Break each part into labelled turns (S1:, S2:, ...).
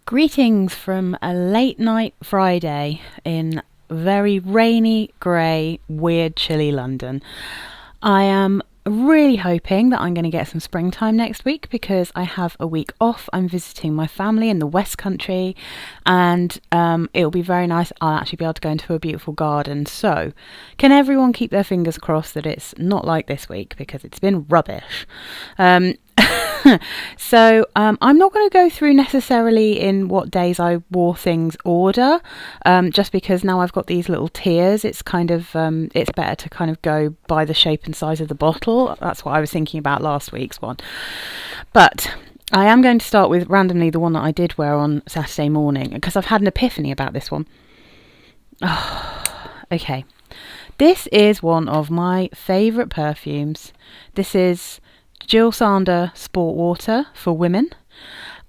S1: Greetings from a late night Friday in very rainy, grey, weird, chilly London. I am really hoping that I'm going to get some springtime next week because I have a week off. I'm visiting my family in the West Country and it'll be very nice. I'll actually be able to go into a beautiful garden. So can everyone keep their fingers crossed that it's not like this week because it's been rubbish. So I'm not going to go through necessarily in what days I wore things order, just because now I've got these little tiers. It's kind of it's better to kind of go by the shape and size of the bottle. That's what I was thinking about last week's one. But I am going to start with randomly the one that I did wear on Saturday morning because I've had an epiphany about this one. Oh, okay. This is one of my favourite perfumes. This is Jil Sander Sport Water for women,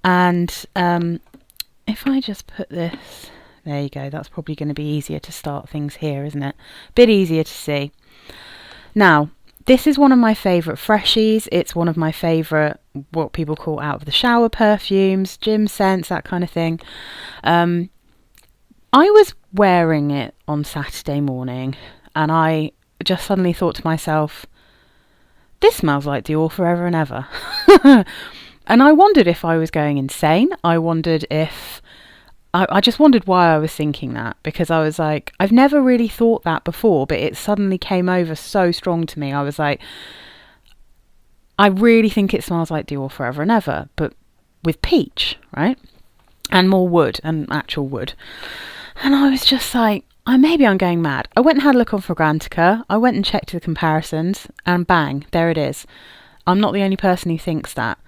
S1: and if I just put this, there you go, that's probably going to be easier to start things here, isn't it? Bit easier to see. Now, this is one of my favourite freshies. It's one of my favourite, what people call out of the shower perfumes, gym scents, that kind of thing. I was wearing it on Saturday morning and I just suddenly thought to myself, this smells like Dior Forever and Ever. And I wondered if I was going insane. I wondered if... I just wondered why I was thinking that. Because I was like, I've never really thought that before, but it suddenly came over so strong to me. I was like, I really think it smells like Dior Forever and Ever, but with peach, right? And more wood, and actual wood. And I was just like, maybe I'm going mad. I went and had a look on Fragrantica. I went and checked the comparisons and bang, there it is. I'm not the only person who thinks that.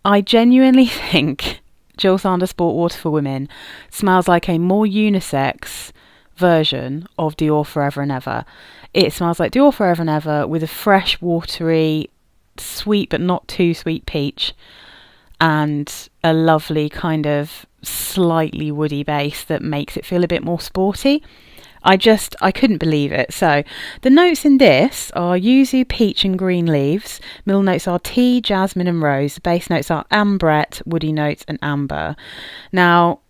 S1: I genuinely think Jil Sander Sport Water for Women smells like a more unisex version of Dior Forever and Ever. It smells like Dior Forever and Ever with a fresh, watery, sweet but not too sweet peach and a lovely kind of slightly woody base that makes it feel a bit more sporty. I couldn't believe it. So the notes in this are yuzu, peach and green leaves. Middle notes are tea, jasmine and rose. The base notes are ambrette, woody notes and amber. Now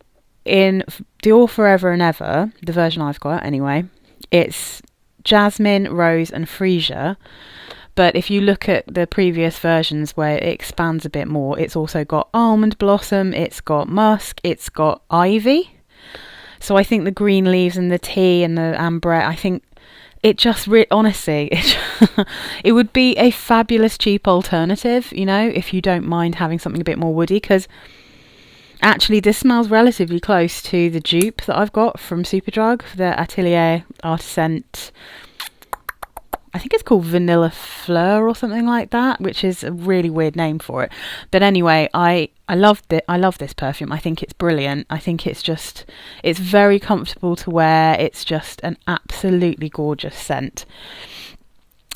S1: in Dior Forever and Ever, the version I've got anyway, it's jasmine, rose and freesia. But if you look at the previous versions where it expands a bit more, it's also got almond blossom, it's got musk, it's got ivy. So I think the green leaves and the tea and the ambrette, I think it just honestly, it would be a fabulous cheap alternative, you know, if you don't mind having something a bit more woody, because actually this smells relatively close to the dupe that I've got from Superdrug, the Atelier Artisent. I think it's called Vanilla Fleur or something like that, which is a really weird name for it. But anyway, I loved it. I love this perfume. I think it's brilliant. I think it's very comfortable to wear. It's just an absolutely gorgeous scent.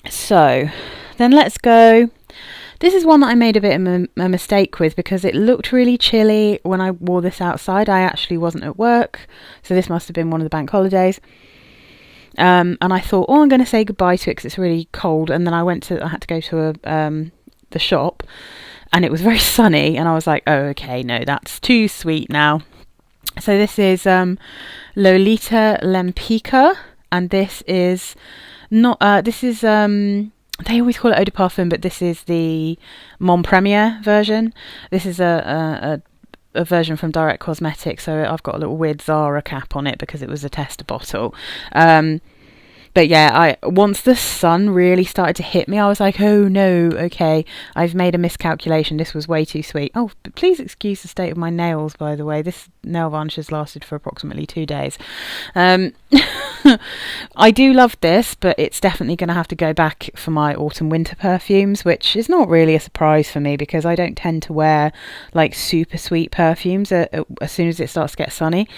S1: So then let's go. This is one that I made a bit of a mistake with because it looked really chilly when I wore this outside. I actually wasn't at work, so this must have been one of the bank holidays. And I thought, I'm going to say goodbye to it because it's really cold. And then I had to go to the shop and it was very sunny. And I was like, oh, okay, no, that's too sweet now. So this is Lolita Lempicka. And this is not, they always call it eau de parfum, but this is the Mon Premier version. This is a version from Direct Cosmetics, so I've got a little weird Zara cap on it because it was a tester bottle. But yeah, once the sun really started to hit me, I was like, oh no, okay, I've made a miscalculation. This was way too sweet. Oh, but please excuse the state of my nails, by the way. This nail varnish has lasted for approximately 2 days. I do love this, but it's definitely going to have to go back for my autumn winter perfumes, which is not really a surprise for me because I don't tend to wear like super sweet perfumes as soon as it starts to get sunny.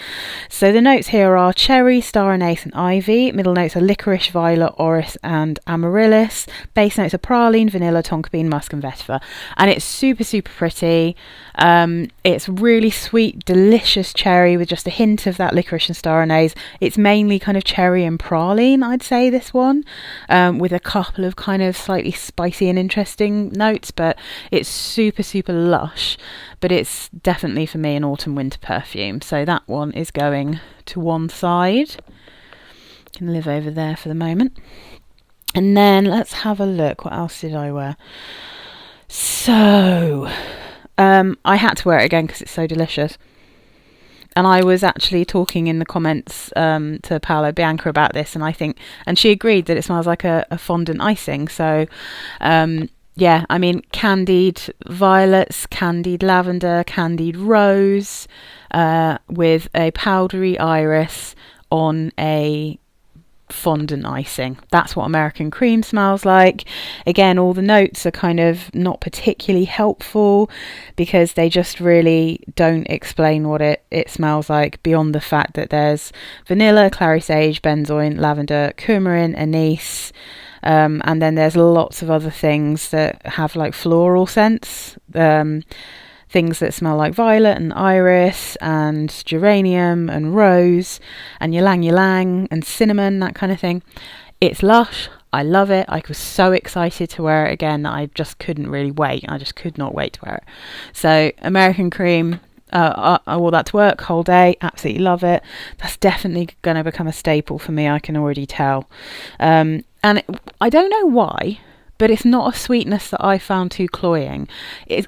S1: So the notes here are cherry, star anise and ivy. Middle notes are licorice, licorice, violet, orris and amaryllis. Base notes are praline, vanilla, tonka bean, musk and vetiver. And it's super, super pretty. It's really sweet, delicious cherry with just a hint of that licorice and star anise. It's mainly kind of cherry and praline, I'd say, this one, with a couple of kind of slightly spicy and interesting notes, but it's super, super lush. But it's definitely for me an autumn winter perfume, so that one is going to one side. Can live over there for the moment. And then let's have a look. What else did I wear? So I had to wear it again because it's so delicious. And I was actually talking in the comments to Paolo Bianca about this, and she agreed that it smells like a fondant icing. So yeah, I mean, candied violets, candied lavender, candied rose, with a powdery iris on a fondant icing. That's what American Cream smells like. Again, all the notes are kind of not particularly helpful because they just really don't explain what it smells like beyond the fact that there's vanilla, clary sage, benzoin, lavender, coumarin, anise, and then there's lots of other things that have like floral scents, things that smell like violet and iris and geranium and rose and ylang ylang and cinnamon, that kind of thing. It's lush. I love it. I was so excited to wear it again that I just couldn't really wait. I just could not wait to wear it. So American Cream, I wore that to work whole day. Absolutely love it. That's definitely going to become a staple for me. I can already tell. And I don't know why, but it's not a sweetness that I found too cloying.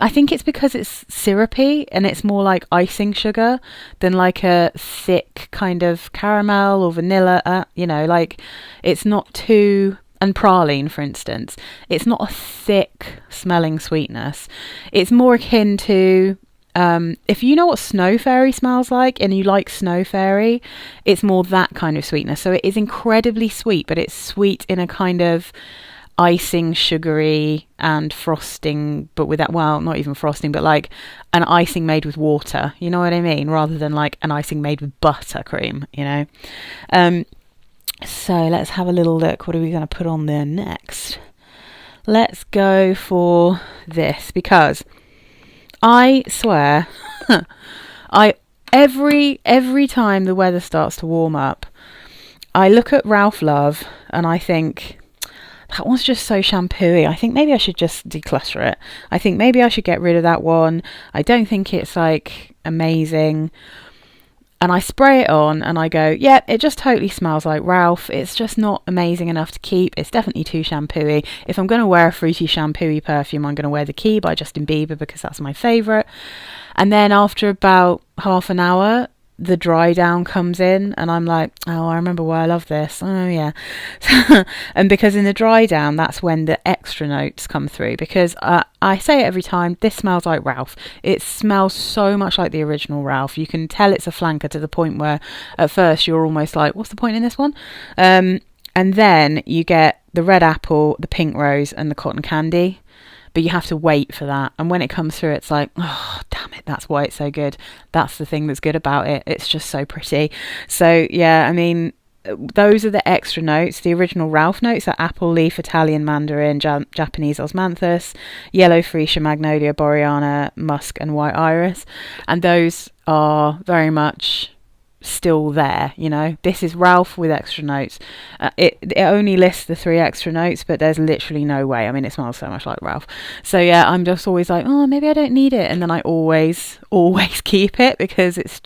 S1: I think it's because it's syrupy and it's more like icing sugar than like a thick kind of caramel or vanilla. Like it's not too... And praline, for instance, it's not a thick smelling sweetness. It's more akin to... if you know what Snow Fairy smells like and you like Snow Fairy, it's more that kind of sweetness. So it is incredibly sweet, but it's sweet in a kind of icing, sugary and frosting, but with that, well, not even frosting, but like an icing made with water, you know what I mean? Rather than like an icing made with buttercream, So let's have a little look. What are we going to put on there next? Let's go for this, because I swear, every time the weather starts to warm up, I look at Ralph Love and I think, that one's just so shampooey. I think maybe I should just declutter it. I think maybe I should get rid of that one. I don't think it's like amazing. And I spray it on and I go, yeah, it just totally smells like Ralph. It's just not amazing enough to keep. It's definitely too shampooey. If I'm going to wear a fruity shampooey perfume, I'm going to wear The Key by Justin Bieber because that's my favourite. And then after about half an hour, the dry down comes in and I'm like, oh, I remember why I love this. Oh yeah. And because in the dry down, that's when the extra notes come through, because I say it every time, this smells like Ralph. It smells so much like the original Ralph. You can tell it's a flanker to the point where at first you're almost like, what's the point in this one? And then you get the red apple, the pink rose and the cotton candy. But you have to wait for that. And when it comes through, it's like, oh, damn it, that's why it's so good. That's the thing that's good about it. It's just so pretty. So, yeah, I mean, those are the extra notes. The original Ralph notes are apple, leaf, Italian mandarin, Japanese osmanthus, yellow freesia, magnolia, boreana, musk, and white iris. And those are very much still there, This is Ralph with extra notes. It only lists the 3 extra notes, but there's literally no way. I mean, it smells so much like Ralph. So yeah, I'm just always like, oh, maybe I don't need it, and then I always keep it because it's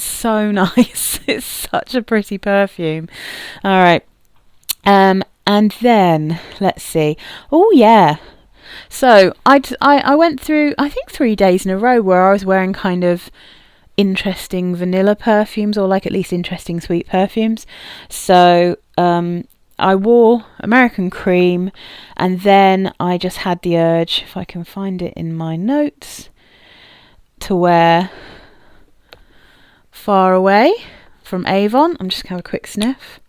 S1: so nice. It's such a pretty perfume. All right, and then let's see. Oh yeah. So I went through, I think 3 days in a row where I was wearing kind of interesting vanilla perfumes, or like at least interesting sweet perfumes. So I wore American Cream, and then I just had the urge, if I can find it in my notes, to wear Far Away from Avon. I'm just going to have a quick sniff.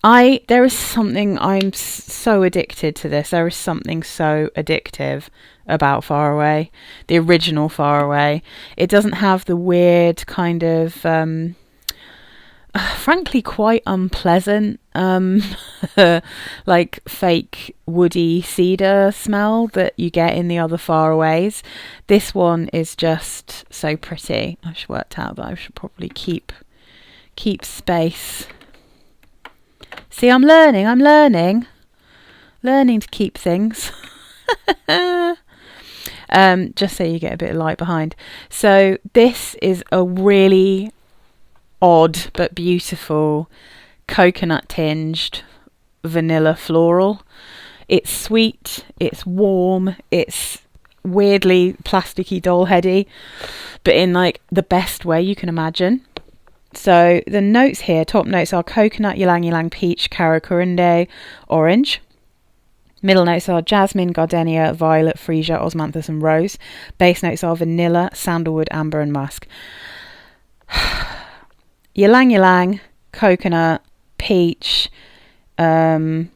S1: There is something, I'm so addicted to this. There is something so addictive about Far Away, the original Far Away. It doesn't have the weird kind of frankly quite unpleasant, like fake woody cedar smell that you get in the other Far Aways. This one is just so pretty. I should worked out that I should probably keep space. See, I'm learning to keep things. Just so you get a bit of light behind. So this is a really odd but beautiful coconut tinged vanilla floral. It's sweet, it's warm, it's weirdly plasticky doll heady, but in like the best way you can imagine. So the notes here, top notes are coconut, ylang ylang, peach, caro corunde, orange. Middle notes are jasmine, gardenia, violet, freesia, osmanthus and rose. Base notes are vanilla, sandalwood, amber and musk. Ylang ylang, coconut, peach. The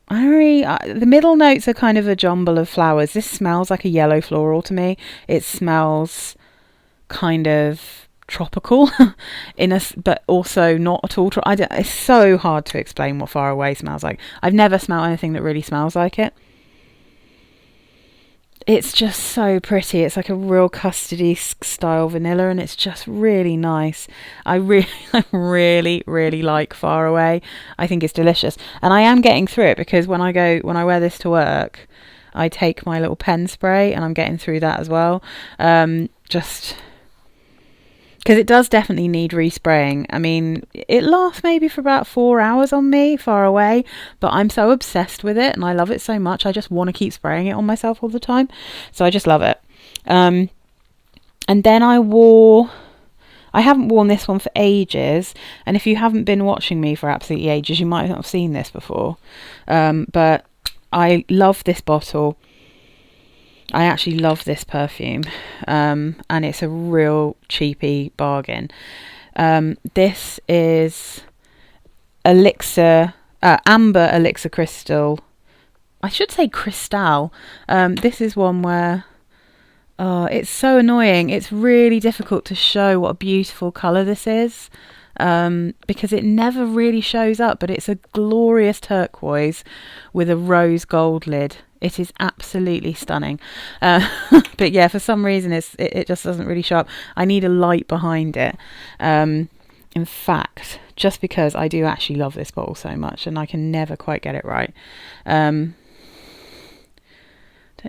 S1: middle notes are kind of a jumble of flowers. This smells like a yellow floral to me. It smells kind of tropical but also not at all. It's so hard to explain what Far Away smells like. I've never smelled anything that really smells like it. It's just so pretty. It's like a real custardy style vanilla, and it's just really nice. I really like Far Away. I think it's delicious, and I am getting through it because when I wear this to work, I take my little pen spray, and I'm getting through that as well. Just because it does definitely need respraying. I mean, it lasts maybe for about 4 hours on me, Far Away, but I'm so obsessed with it and I love it so much. I just want to keep spraying it on myself all the time. So I just love it. And then I haven't worn this one for ages. And if you haven't been watching me for absolutely ages, you might not have seen this before. But I love this bottle. I actually love this perfume, and it's a real cheapy bargain. This is Elixir, Amber Elixir Crystal. I should say Cristal. This is one where, it's so annoying. It's really difficult to show what a beautiful colour this is, because it never really shows up, but it's a glorious turquoise with a rose gold lid. It is absolutely stunning. But yeah, for some reason it just doesn't really show up. I need a light behind it. In fact, just because I do actually love this bottle so much and I can never quite get it right. Don't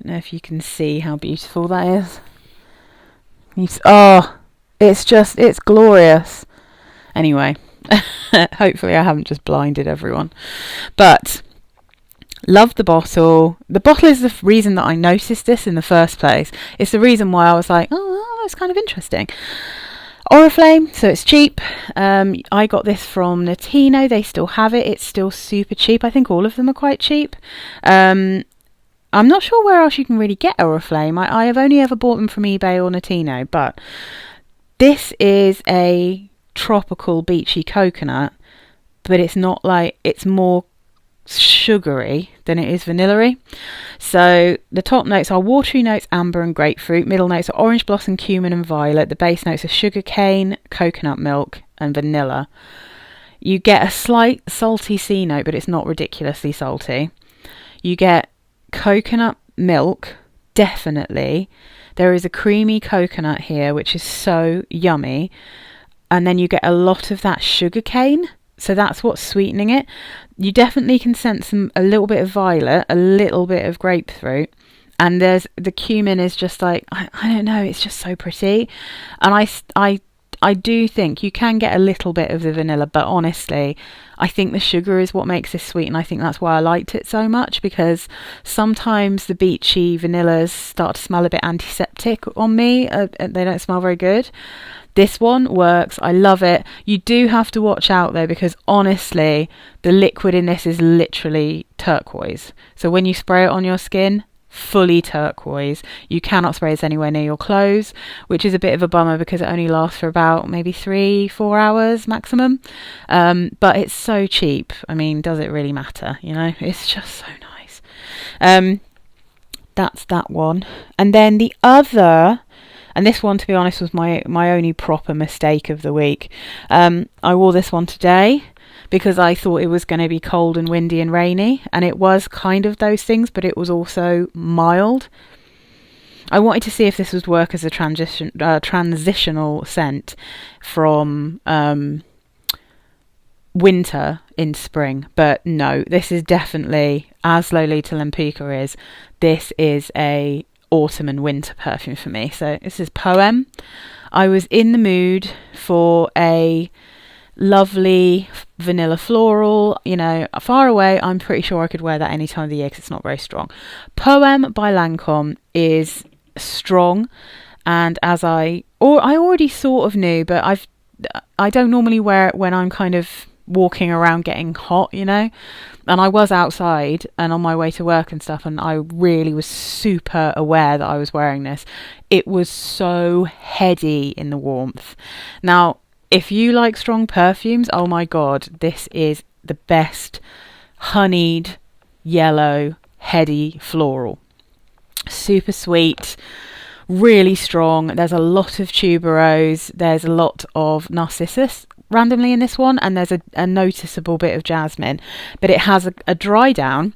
S1: know if you can see how beautiful that is. It's glorious. Anyway, hopefully I haven't just blinded everyone. But love the bottle. The bottle is the reason that I noticed this in the first place. It's the reason why I was like, oh, that's kind of interesting. Oriflame, so it's cheap. I got this from Notino. They still have it. It's still super cheap. I think all of them are quite cheap. I'm not sure where else you can really get Oriflame. I have only ever bought them from eBay or Notino, but this is a tropical beachy coconut, but it's not like, it's more sugary than it is vanilla-y. So the top notes are watery notes, amber and grapefruit. Middle notes are orange blossom, cumin and violet. The base notes are sugar cane, coconut milk and vanilla. You get a slight salty C note, but it's not ridiculously salty. You get coconut milk, definitely. There is a creamy coconut here, which is so yummy. And then you get a lot of that sugar cane. So that's what's sweetening it. You definitely can sense a little bit of violet, a little bit of grapefruit. And there's the cumin is just like, I don't know, it's just so pretty. And I do think you can get a little bit of the vanilla, but honestly, I think the sugar is what makes this sweet. And I think that's why I liked it so much, because sometimes the beachy vanillas start to smell a bit antiseptic on me. They don't smell very good. This one works. I love it. You do have to watch out though, because honestly, the liquid in this is literally turquoise. So when you spray it on your skin, fully turquoise. You cannot spray this anywhere near your clothes, which is a bit of a bummer because it only lasts for about maybe 3-4 hours maximum. But it's so cheap. I mean, does it really matter? You know, it's just so nice. That's that one. And then the other And this one, to be honest, was my only proper mistake of the week. I wore this one today because I thought it was going to be cold and windy and rainy, and it was kind of those things, but it was also mild. I wanted to see if this would work as a transitional scent from winter into spring, but no, this is definitely, as Lolita Lempicka is, this is a autumn and winter perfume for me. So this is Poeme. I was in the mood for a lovely vanilla floral, Far Away. I'm pretty sure I could wear that any time of the year because it's not very strong. Poeme by Lancôme is strong, and as I already sort of knew, but I don't normally wear it when I'm kind of walking around getting hot, and I was outside and on my way to work and stuff, and I really was super aware that I was wearing this. It was so heady in the warmth. Now, if you like strong perfumes, oh my god, this is the best honeyed yellow heady floral. Super sweet, really strong. There's a lot of tuberose, there's a lot of narcissus randomly in this one, and there's a noticeable bit of jasmine, but it has a dry down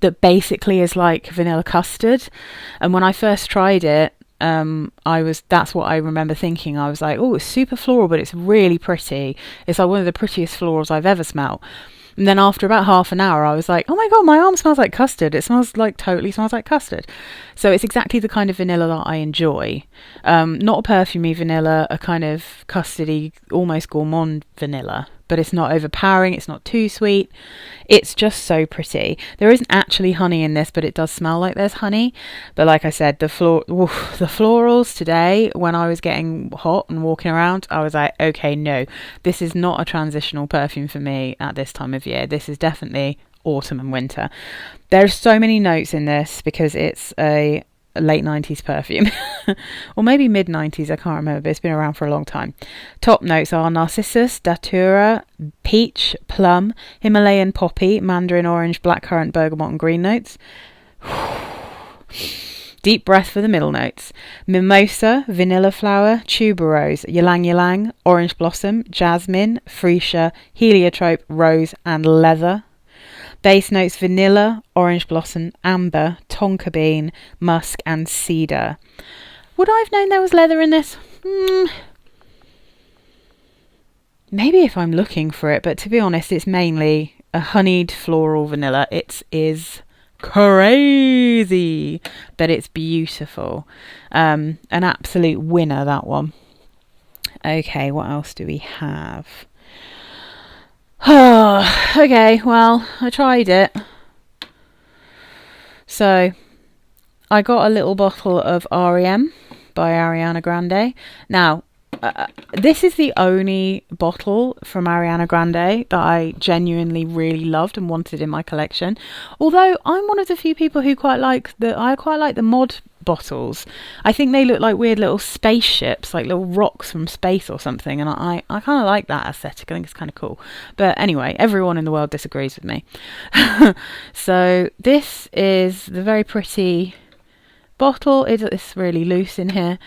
S1: that basically is like vanilla custard. And when I first tried it, that's what I remember thinking. I was like, oh, it's super floral, but it's really pretty. It's like one of the prettiest florals I've ever smelled. And then after about half an hour, I was like, oh my god, my arm smells like custard. It totally smells like custard. So it's exactly the kind of vanilla that I enjoy. Not a perfumey vanilla, a kind of custardy, almost gourmand vanilla. But it's not overpowering, it's not too sweet. It's just so pretty. There isn't actually honey in this, but it does smell like there's honey. But like I said, the florals today, when I was getting hot and walking around, I was like, okay, no, this is not a transitional perfume for me at this time of year. This is definitely autumn and winter. There's so many notes in this because it's a late 90s perfume or maybe mid 90s, I can't remember, but it's been around for a long time. Top notes are narcissus, datura, peach, plum, Himalayan poppy, mandarin orange, blackcurrant, bergamot and green notes. Deep breath for the middle notes: mimosa, vanilla flower, tuberose, ylang ylang, orange blossom, jasmine, freesia, heliotrope, rose and leather. Base notes: vanilla, orange blossom, amber, tonka bean, musk and cedar. Would I have known there was leather in this? Maybe if I'm looking for it, but to be honest, it's mainly a honeyed floral vanilla. It is crazy, but it's beautiful. An absolute winner, that one. Okay, what else do we have? Okay, well, I tried it. So, I got a little bottle of R.E.M. by Ariana Grande. Now, this is the only bottle from Ariana Grande that I genuinely really loved and wanted in my collection. Although I'm one of the few people who quite like the mod bottles. I think they look like weird little spaceships, like little rocks from space or something, and I kind of like that aesthetic. I think it's kind of cool. But anyway, everyone in the world disagrees with me. So this is the very pretty bottle. It's really loose in here.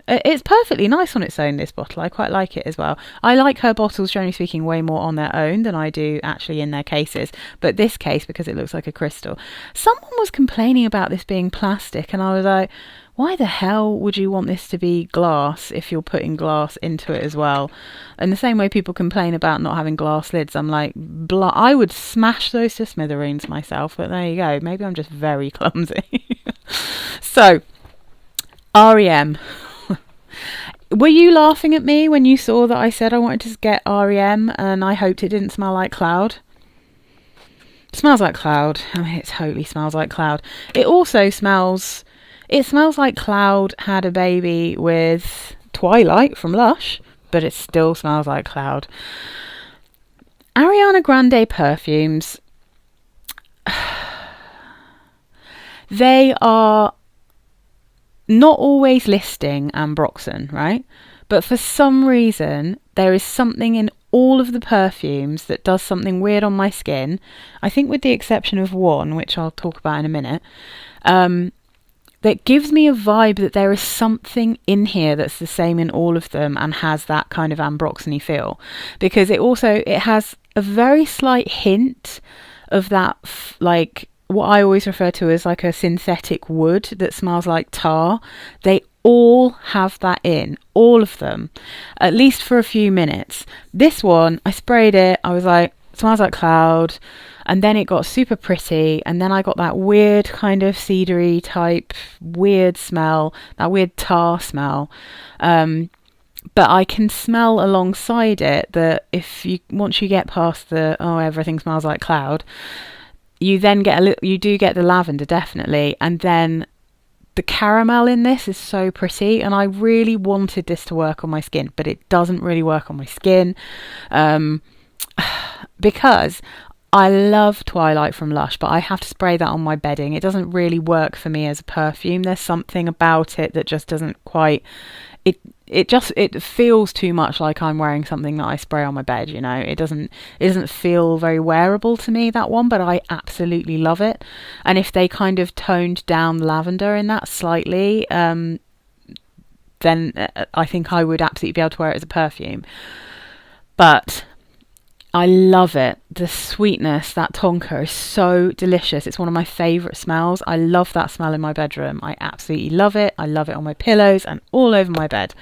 S1: It's perfectly nice on its own, this bottle. I quite like it as well. I like her bottles, generally speaking, way more on their own than I do actually in their cases. But this case, because it looks like a crystal. Someone was complaining about this being plastic, and I was like, why the hell would you want this to be glass if you're putting glass into it as well? And the same way people complain about not having glass lids, I'm like, I would smash those to smithereens myself. But there you go. Maybe I'm just very clumsy. So, R.E.M. Were you laughing at me when you saw that I said I wanted to get R.E.M. and I hoped it didn't smell like cloud? It smells like cloud. I mean, it totally smells like cloud. It also smells like cloud had a baby with Twilight from Lush, but it still smells like cloud. Ariana Grande perfumes, they are not always listing Ambroxan, right? But for some reason, there is something in all of the perfumes that does something weird on my skin. I think with the exception of one, which I'll talk about in a minute. that gives me a vibe that there is something in here that's the same in all of them and has that kind of ambroxany feel, because it has a very slight hint of that like what I always refer to as like a synthetic wood that smells like tar. They all have that in, all of them, at least for a few minutes. This one, I sprayed it, I was like, it smells like cloud, and then it got super pretty, and then I got that weird kind of cedary type weird smell, that weird tar smell. But I can smell alongside it that once you get past the everything smells like cloud, you then get you do get the lavender, definitely, and then the caramel in this is so pretty, and I really wanted this to work on my skin, but it doesn't really work on my skin, because I love Twilight from Lush, but I have to spray that on my bedding. It doesn't really work for me as a perfume. There's something about it that just doesn't quite... It feels too much like I'm wearing something that I spray on my bed, you know. It doesn't feel very wearable to me, that one, but I absolutely love it. And if they kind of toned down lavender in that slightly, then I think I would absolutely be able to wear it as a perfume. But I love it. The sweetness, that tonka is so delicious. It's one of my favourite smells. I love that smell in my bedroom. I absolutely love it. I love it on my pillows and all over my bed.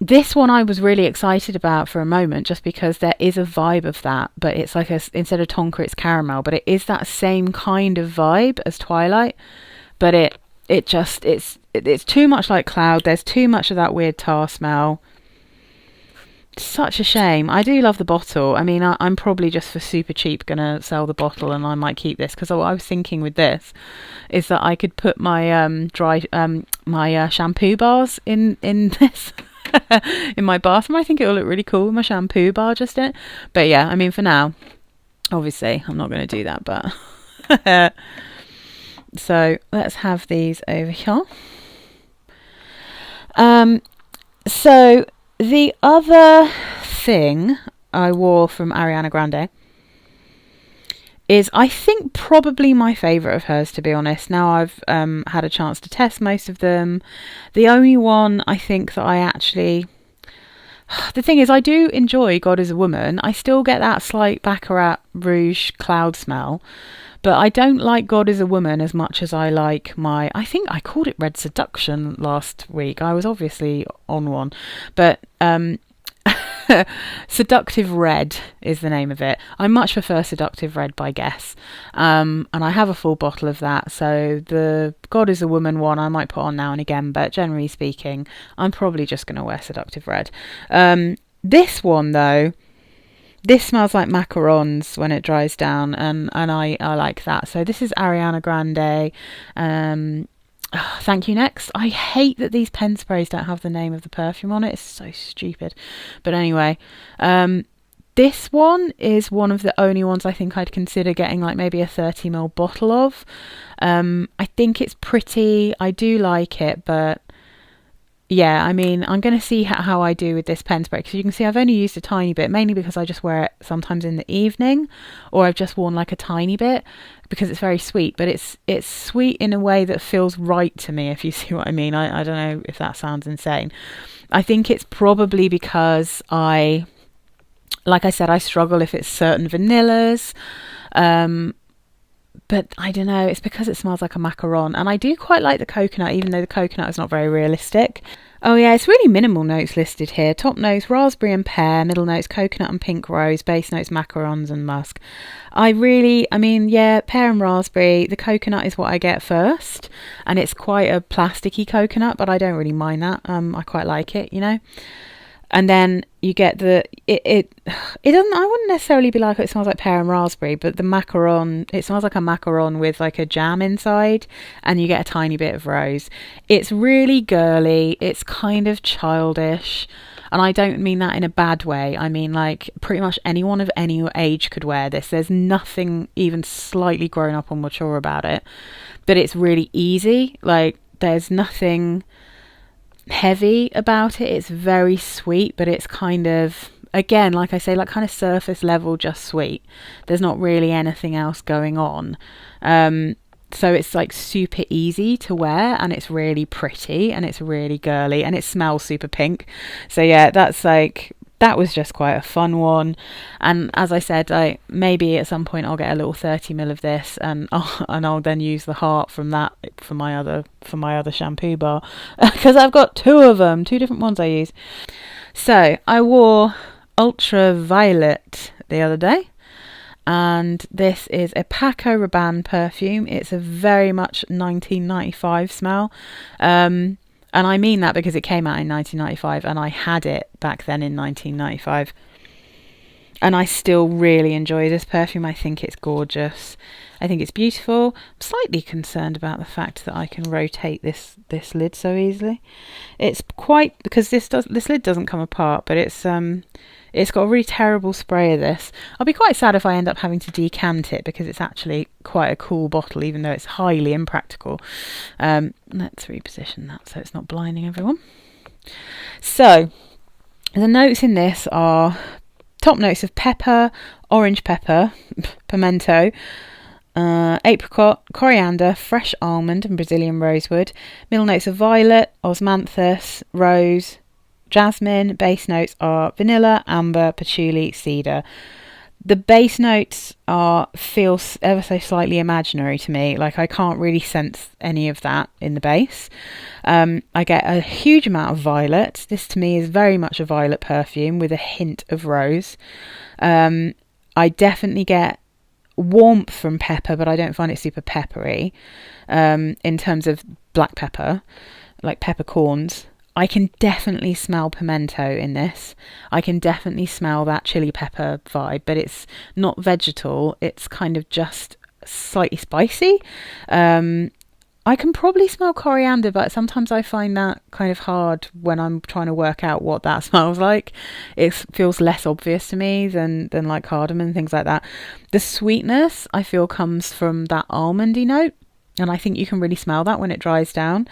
S1: This one I was really excited about for a moment, just because there is a vibe of that, but it's like instead of tonka, it's caramel, but it is that same kind of vibe as Twilight, but it's too much like cloud. There's too much of that weird tar smell. Such a shame. I do love the bottle. I mean, I'm probably just for super cheap gonna sell the bottle, and I might keep this, because what I was thinking with this is that I could put my my shampoo bars in this in my bathroom. I think it will look really cool with my shampoo bar just in it. But yeah, I mean, for now, obviously I'm not going to do that, but so let's have these over here. So the other thing I wore from Ariana Grande is, I think, probably my favourite of hers, to be honest. Now I've had a chance to test most of them. The only one I think that I actually... The thing is, I do enjoy God is a Woman. I still get that slight Baccarat Rouge cloud smell. But I don't like God is a Woman as much as I like I think I called it Red Seduction last week. I was obviously on one. But Seductive Red is the name of it. I much prefer Seductive Red by Guess. And I have a full bottle of that. So the God is a Woman one I might put on now and again. But generally speaking, I'm probably just going to wear Seductive Red. This one, though... This smells like macarons when it dries down, and I like that. So this is Ariana Grande. Thank You Next. I hate that these pen sprays don't have the name of the perfume on it. It's so stupid. But anyway, this one is one of the only ones I think I'd consider getting like maybe a 30ml bottle of. I think it's pretty. I do like it, but... Yeah, I mean, I'm going to see how I do with this pen spray, because you can see I've only used a tiny bit, mainly because I just wear it sometimes in the evening, or I've just worn like a tiny bit because it's very sweet, but it's sweet in a way that feels right to me, if you see what I mean. I don't know if that sounds insane. I think it's probably because like I said, I struggle if it's certain vanillas. But I don't know, it's because it smells like a macaron. And I do quite like the coconut, even though the coconut is not very realistic. Oh yeah, it's really minimal notes listed here. Top notes, raspberry and pear. Middle notes, coconut and pink rose. Base notes, macarons and musk. I mean, yeah, pear and raspberry. The coconut is what I get first. And it's quite a plasticky coconut, but I don't really mind that. I quite like it, you know. And then you get it doesn't, I wouldn't necessarily be like, it smells like pear and raspberry, but the macaron, it smells like a macaron with like a jam inside, and you get a tiny bit of rose. It's really girly. It's kind of childish. And I don't mean that in a bad way. I mean, like, pretty much anyone of any age could wear this. There's nothing even slightly grown up or mature about it. But it's really easy. Like, there's nothing heavy about it. It's very sweet, but it's kind of, again, like I say, like kind of surface level, just sweet. There's not really anything else going on. So it's like super easy to wear, and it's really pretty, and it's really girly, and it smells super pink. So yeah, that was just quite a fun one. And as I said, maybe at some point I'll get a little 30ml of this, and I'll then use the heart from that for my other shampoo bar, because I've got two of them, two different ones I use. So I wore Ultraviolet the other day, and this is a Paco Rabanne perfume. It's a very much 1995 smell, and I mean that because it came out in 1995 and I had it back then in 1995, and I still really enjoy this perfume. I think it's gorgeous. I think it's beautiful. I'm slightly concerned about the fact that I can rotate this lid so easily. It's quite, because this lid doesn't come apart, but it's got a really terrible spray of this. I'll be quite sad if I end up having to decant it, because it's actually quite a cool bottle, even though it's highly impractical. Let's reposition that so it's not blinding everyone. So the notes in this are top notes of pepper, orange pepper, pimento, apricot, coriander, fresh almond and Brazilian rosewood. Middle notes of violet, osmanthus, rose, jasmine. Base notes are vanilla, amber, patchouli, cedar. The base notes feel ever so slightly imaginary to me. Like, I can't really sense any of that in the base. I get a huge amount of violet. This to me is very much a violet perfume with a hint of rose. I definitely get warmth from pepper, but I don't find it super peppery. In terms of black pepper, like peppercorns, I can definitely smell pimento in this. I can definitely smell that chili pepper vibe, but it's not vegetal. It's kind of just slightly spicy. I can probably smell coriander, but sometimes I find that kind of hard when I'm trying to work out what that smells like. It feels less obvious to me than like cardamom and things like that. The sweetness I feel comes from that almondy note, and I think you can really smell that when it dries down.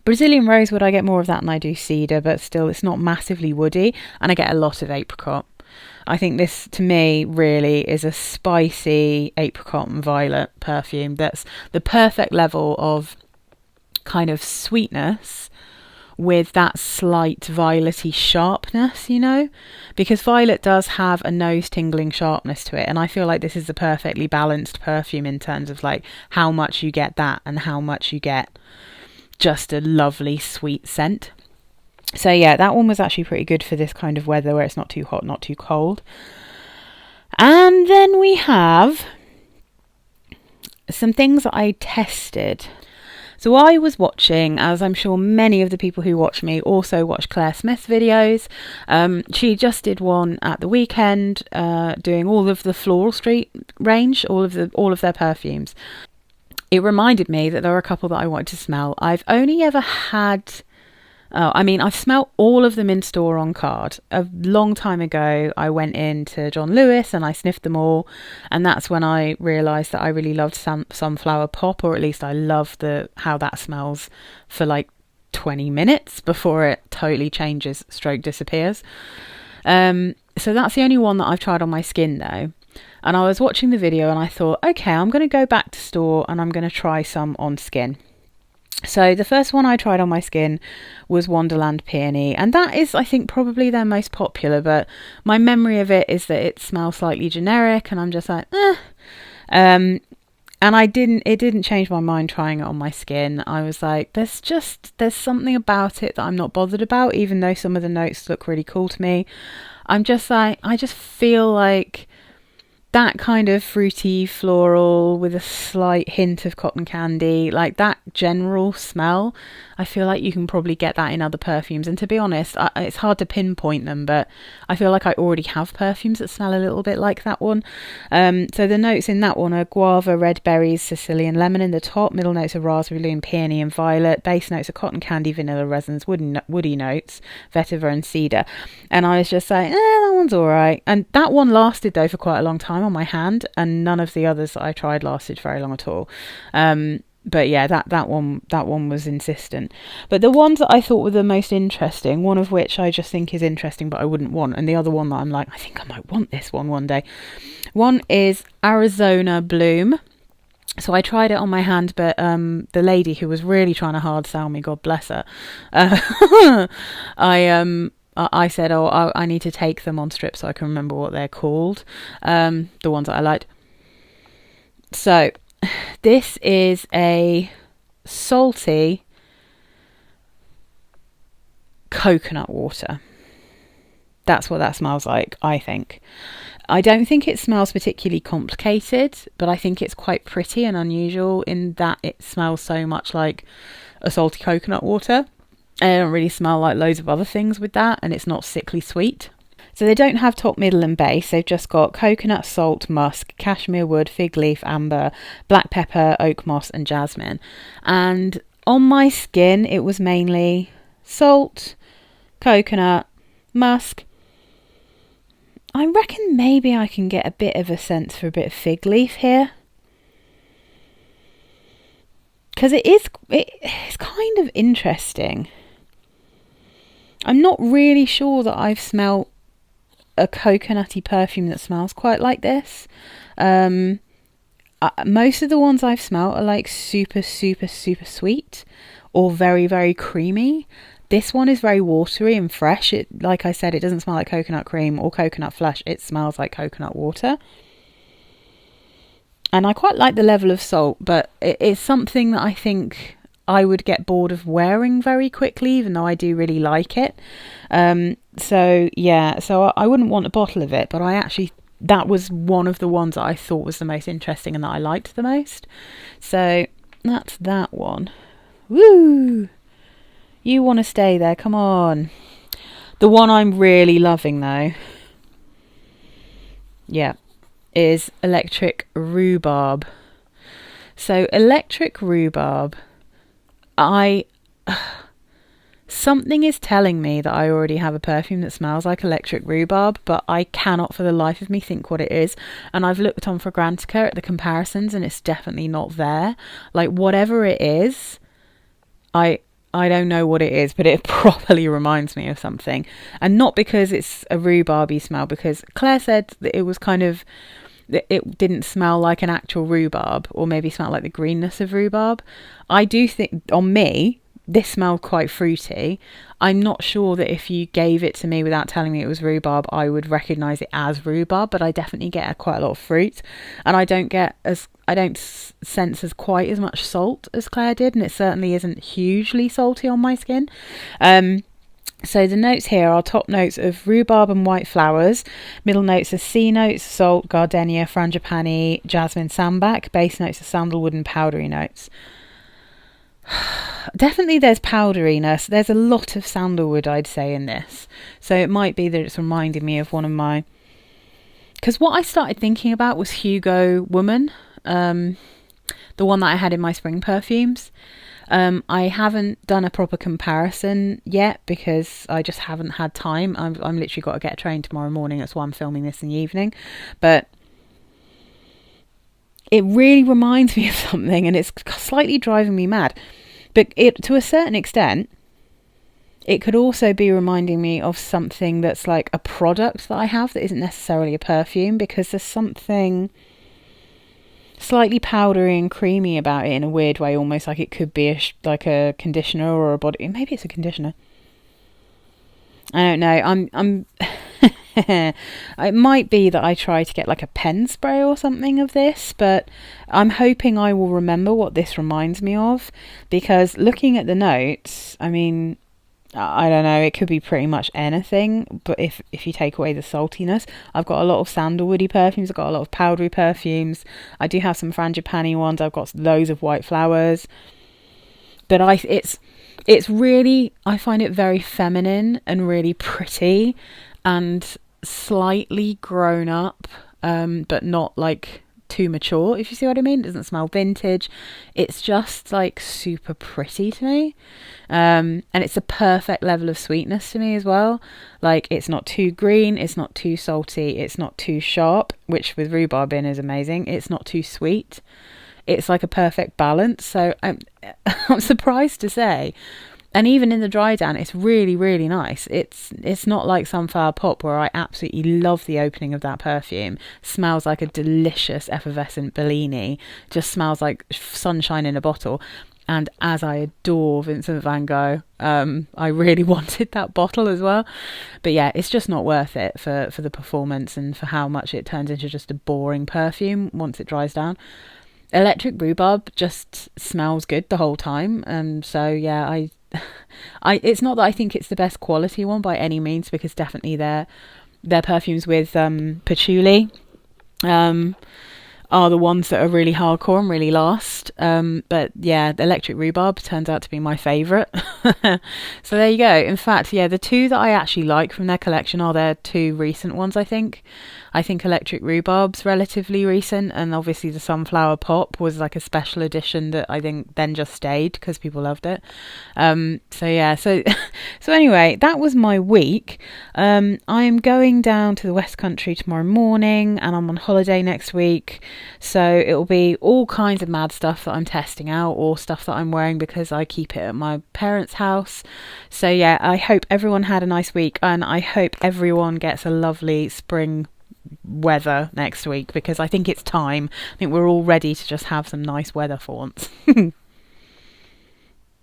S1: Brazilian rosewood, I get more of that than I do cedar, but still it's not massively woody, and I get a lot of apricot. I think this, to me, really is a spicy apricot and violet perfume that's the perfect level of kind of sweetness with that slight violety sharpness, you know, because violet does have a nose tingling sharpness to it, and I feel like this is a perfectly balanced perfume in terms of like how much you get that and how much you get just a lovely sweet scent. So yeah, that one was actually pretty good for this kind of weather where it's not too hot, not too cold. And then we have some things that I tested. So I was watching, as I'm sure many of the people who watch me also watch Claire Smith's videos. She just did one at the weekend, doing all of the Floral Street range, all of their perfumes. It reminded me that there were a couple that I wanted to smell. I've only ever had... I've smelled all of them in store on card. A long time ago, I went into John Lewis and I sniffed them all. And that's when I realised that I really loved Sunflower Pop, or at least I love how that smells for like 20 minutes before it totally changes, stroke disappears. So that's the only one that I've tried on my skin though. And I was watching the video and I thought, okay, I'm going to go back to store and I'm going to try some on skin. So the first one I tried on my skin was Wonderland Peony, and that is, I think, probably their most popular, but my memory of it is that it smells slightly generic and I'm just like, and it didn't change my mind trying it on my skin. I was like, there's something about it that I'm not bothered about, even though some of the notes look really cool to me. I'm just like, I just feel like that kind of fruity floral with a slight hint of cotton candy, like that general smell, I feel like you can probably get that in other perfumes. And to be honest, it's hard to pinpoint them, but I feel like I already have perfumes that smell a little bit like that one. So the notes in that one are guava, red berries, Sicilian lemon in the top. Middle notes are raspberry, and peony and violet. Base notes are cotton candy, vanilla resins, woody notes, vetiver and cedar. And I was just like, that one's all right. And that one lasted though for quite a long time on my hand, and none of the others that I tried lasted very long at all. But yeah, that one was insistent. But the ones that I thought were the most interesting, one of which I just think is interesting but I wouldn't want, and the other one that I'm like, I think I might want this one day. One is Arizona Bloom, So I tried it on my hand, but the lady who was really trying to hard sell me, God bless her, I said, oh, I need to take them on strips so I can remember what they're called, the ones that I liked. So this is a salty coconut water. That's what that smells like, I think. I don't think it smells particularly complicated, but I think it's quite pretty and unusual in that it smells so much like a salty coconut water. I don't really smell like loads of other things with that, and it's not sickly sweet. So they don't have top, middle and base. They've just got coconut, salt, musk, cashmere wood, fig leaf, amber, black pepper, oak moss and jasmine. And on my skin it was mainly salt, coconut, musk. I reckon maybe I can get a bit of a sense for a bit of fig leaf here, because it's kind of interesting. I'm not really sure that I've smelled a coconutty perfume that smells quite like this. Most of the ones I've smelled are like super sweet or very, very creamy. This one is very watery and fresh. It, like I said, it doesn't smell like coconut cream or coconut flesh. It smells like coconut water. And I quite like the level of salt, but it's something that I think I would get bored of wearing very quickly, even though I do really like it. So I wouldn't want a bottle of it, but that was one of the ones that I thought was the most interesting and that I liked the most. So that's that one. Woo! You want to stay there, come on. The one I'm really loving though, is Electric Rhubarb. So Electric Rhubarb, something is telling me that I already have a perfume that smells like Electric Rhubarb, but I cannot for the life of me think what it is. And I've looked on Fragrantica at the comparisons and it's definitely not there. Like whatever it is, I don't know what it is, but it properly reminds me of something. And not because it's a rhubarby smell, because Claire said that it was kind of, it didn't smell like an actual rhubarb, or maybe smelled like the greenness of rhubarb. I do think, on me, this smelled quite fruity. I'm not sure that if you gave it to me without telling me it was rhubarb, I would recognise it as rhubarb, but I definitely get quite a lot of fruit. And I don't sense as quite as much salt as Claire did, and it certainly isn't hugely salty on my skin. So the notes here are top notes of rhubarb and white flowers, middle notes are C notes, salt, gardenia, frangipani, jasmine, sambac, base notes are sandalwood and powdery notes. Definitely there's powderiness. There's a lot of sandalwood, I'd say, in this. So it might be that it's reminding me of one of my... Because what I started thinking about was Hugo Woman, the one that I had in my spring perfumes. I haven't done a proper comparison yet because I just haven't had time. I'm literally got to get a train tomorrow morning. That's why I'm filming this in the evening. But it really reminds me of something, and it's slightly driving me mad. But to a certain extent, it could also be reminding me of something that's like a product that I have that isn't necessarily a perfume, because there's something slightly powdery and creamy about it in a weird way, almost like it could be like a conditioner or a body. Maybe it's a conditioner. I don't know. I'm it might be that I try to get like a pen spray or something of this, but I'm hoping I will remember what this reminds me of, because looking at the notes, I mean, I don't know, it could be pretty much anything, but if you take away the saltiness, I've got a lot of sandalwoody perfumes, I've got a lot of powdery perfumes, I do have some frangipani ones, I've got loads of white flowers, but it's really, I find it very feminine and really pretty and slightly grown up, but not like too mature, if you see what I mean. It doesn't smell vintage. It's just like super pretty to me, and it's a perfect level of sweetness to me as well. Like, it's not too green, it's not too salty, it's not too sharp, which with rhubarb in is amazing. It's not too sweet. It's like a perfect balance. So I'm surprised to say And even in the dry down, it's really, really nice. It's not like Sunflower Pop, where I absolutely love the opening of that perfume. Smells like a delicious effervescent Bellini. Just smells like sunshine in a bottle. And as I adore Vincent van Gogh, I really wanted that bottle as well. But yeah, it's just not worth it for the performance and for how much it turns into just a boring perfume once it dries down. Electric Rhubarb just smells good the whole time. So yeah, it's not that I think it's the best quality one by any means, because definitely their perfumes with patchouli are the ones that are really hardcore and really last. But yeah, the Electric Rhubarb turns out to be my favourite. So there you go. In fact, yeah, the two that I actually like from their collection are their two recent ones, I think. I think Electric Rhubarb's relatively recent, and obviously the Sunflower Pop was like a special edition that I think then just stayed because people loved it. So yeah, so anyway, that was my week. I am going down to the West Country tomorrow morning, and I'm on holiday next week. So it'll be all kinds of mad stuff that I'm testing out, or stuff that I'm wearing because I keep it at my parents' house. So yeah, I hope everyone had a nice week, and I hope everyone gets a lovely spring weather next week, because I think it's time. I think we're all ready to just have some nice weather for once.